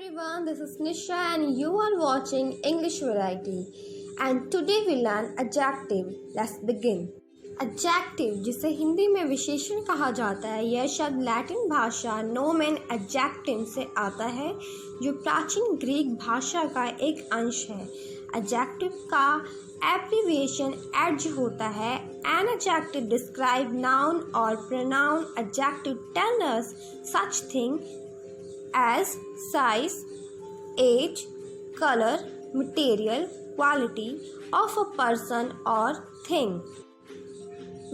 everyone, this is Nisha and you are watching English Variety. And today we learn adjective. Let's begin. Adjective जिसे हिंदी में विशेषण कहा जाता है, यह शब्द लैटिन भाषा नोमेन एडजेक्टिव से आता है जो प्राचीन ग्रीक भाषा का एक अंश है। एडजेक्टिव का एब्रीविएशन एडज होता है। An adjective describe noun or pronoun. Adjective tell us such thing as size, age, color, material, quality of a person or thing.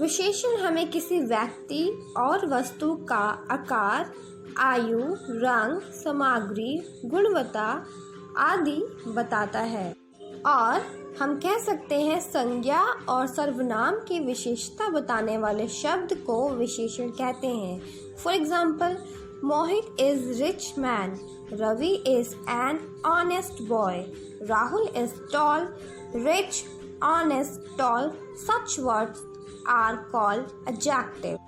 विशेषण हमें किसी व्यक्ति और वस्तु का आकार, आयु, रंग, सामग्री, गुणवत्ता आदि बताता है और हम कह सकते हैं संज्ञा और सर्वनाम की विशेषता बताने वाले शब्द को विशेषण कहते हैं। For example, Mohit is rich man, Ravi is an honest boy, Rahul is tall, rich, honest, tall. Such words are called adjective.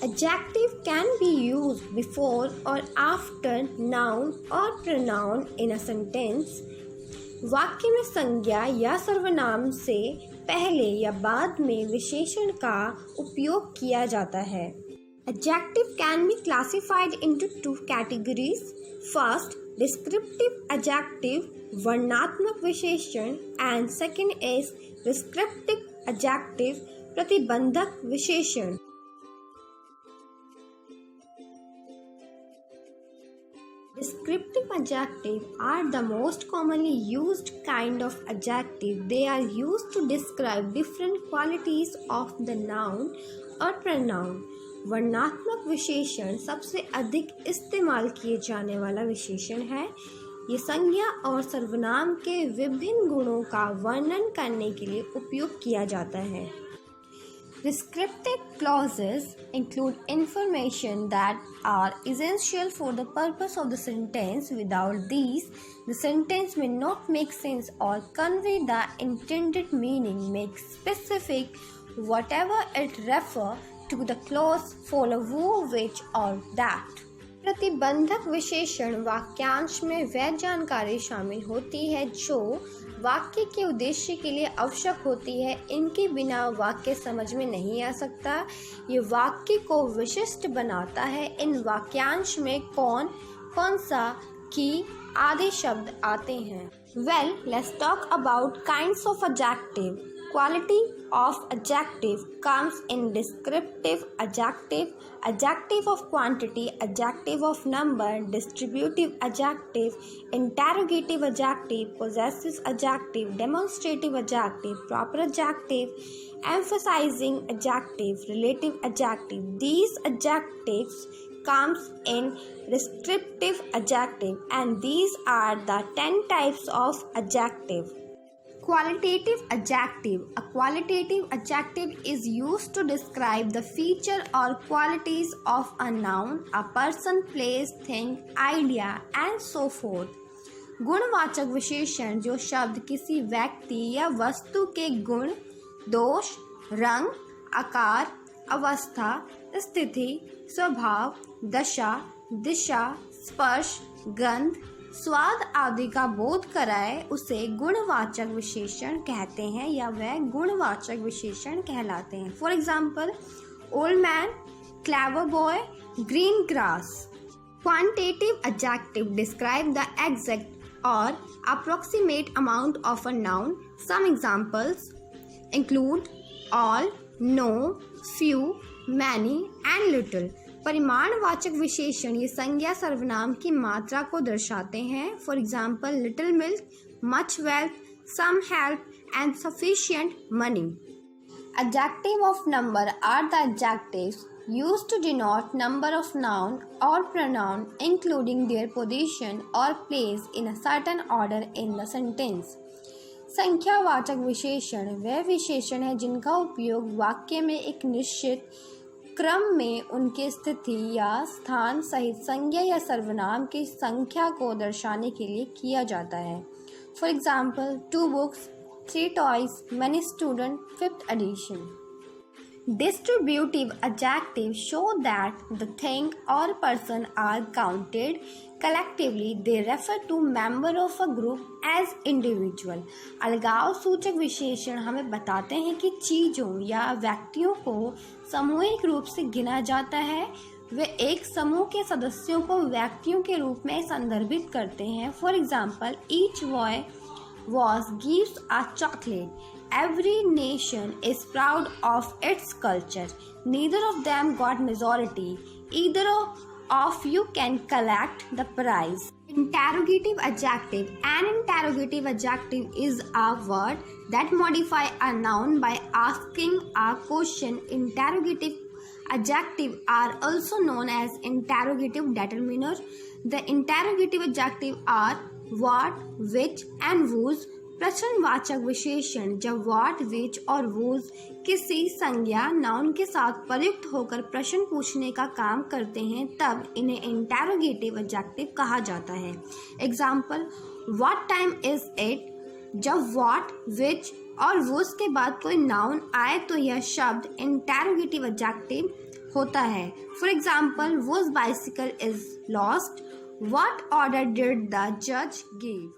Adjective can be used before or after noun or pronoun in a sentence. वाक्य में संज्ञा या सर्वनाम से पहले या बाद में विशेषण का उपयोग किया जाता है। Adjective can be classified into two categories. First, descriptive adjective, वर्णात्मक विशेषण, and second is descriptive adjective, प्रतिबंधक विशेषण। Descriptive adjectives are the most commonly used kind of adjective. They are used to describe different qualities of the noun or pronoun. वर्णात्मक विशेषण सबसे अधिक इस्तेमाल किए जाने वाला विशेषण है। ये संज्ञा और सर्वनाम के विभिन्न गुणों का वर्णन करने के लिए उपयोग किया जाता है। Descriptive clauses include information that are essential for the purpose of the sentence. Without these, the sentence may not make sense or convey the intended meaning. Make specific whatever it refers to the clause follow which or that. प्रतिबंधक विशेषण वाक्यांश में वह जानकारी शामिल होती है जो वाक्य के उद्देश्य के लिए आवश्यक होती है। इनके बिना वाक्य समझ में नहीं आ सकता। ये वाक्य को विशिष्ट बनाता है। इन वाक्यांश में कौन, कौन सा, की आदि शब्द आते हैं। Well, let's talk about kinds of adjective. Quality of adjective comes in descriptive adjective, adjective of quantity, adjective of number, distributive adjective, interrogative adjective, possessive adjective, demonstrative adjective, proper adjective, emphasizing adjective, relative adjective. These adjectives comes in descriptive adjective and these are the 10 types of adjective. Qualitative adjective. A qualitative adjective is used to describe the feature or qualities of a noun, a person, place, thing, idea and so forth. गुणवाचक विशेषण जो शब्द किसी व्यक्ति या वस्तु के गुण, दोष, रंग, आकार, अवस्था, स्थिति, स्वभाव, दशा, दिशा, स्पर्श, गंध, स्वाद आदि का बोध कराए उसे गुणवाचक विशेषण कहते हैं या वह गुणवाचक विशेषण कहलाते हैं। For example, old man, clever boy, green grass. Quantitative adjective describe the exact और approximate amount of a noun. Some examples include all, no, few, many and little. परिमाणवाचक विशेषण ये संज्ञा सर्वनाम की मात्रा को दर्शाते हैं। For example, little milk, much wealth, some help and sufficient money. Adjective of number are the adjectives used to denote number of noun or pronoun including their position or place in a certain order in the sentence. संख्यावाचक विशेषण वह विशेषण है जिनका उपयोग वाक्य में एक निश्चित क्रम में उनकी स्थिति या स्थान सहित संज्ञा या सर्वनाम की संख्या को दर्शाने के लिए किया जाता है। For example, 2 books, 3 toys, many students, 5th edition. Distributive adjectives show that the thing or person are counted collectively. They refer to member of a group as individual. अलगाव सूचक विशेषण हमें बताते हैं कि चीज़ों या व्यक्तियों को सामूहिक रूप से गिना जाता है। वे एक समूह के सदस्यों को व्यक्तियों के रूप में संदर्भित करते हैं। For example, each boy was gives a chocolate. Every nation is proud of its culture. Neither of them got majority. Either of you can collect the prize. Interrogative adjective. An interrogative adjective is a word that modify a noun by asking a question. Interrogative adjectives are also known as interrogative determiner. The interrogative adjectives are what, which and whose. प्रश्नवाचक विशेषण जब what, which और whose किसी संज्ञा noun के साथ प्रयुक्त होकर प्रश्न पूछने का काम करते हैं, तब इन्हें इंटेरोगेटिव एडजेक्टिव कहा जाता है। Example, what time is it? जब what, which और whose के बाद कोई नाउन आए तो यह शब्द इंटेरोगेटिव एडजेक्टिव होता है। For example, whose bicycle is lost? What order did the judge give?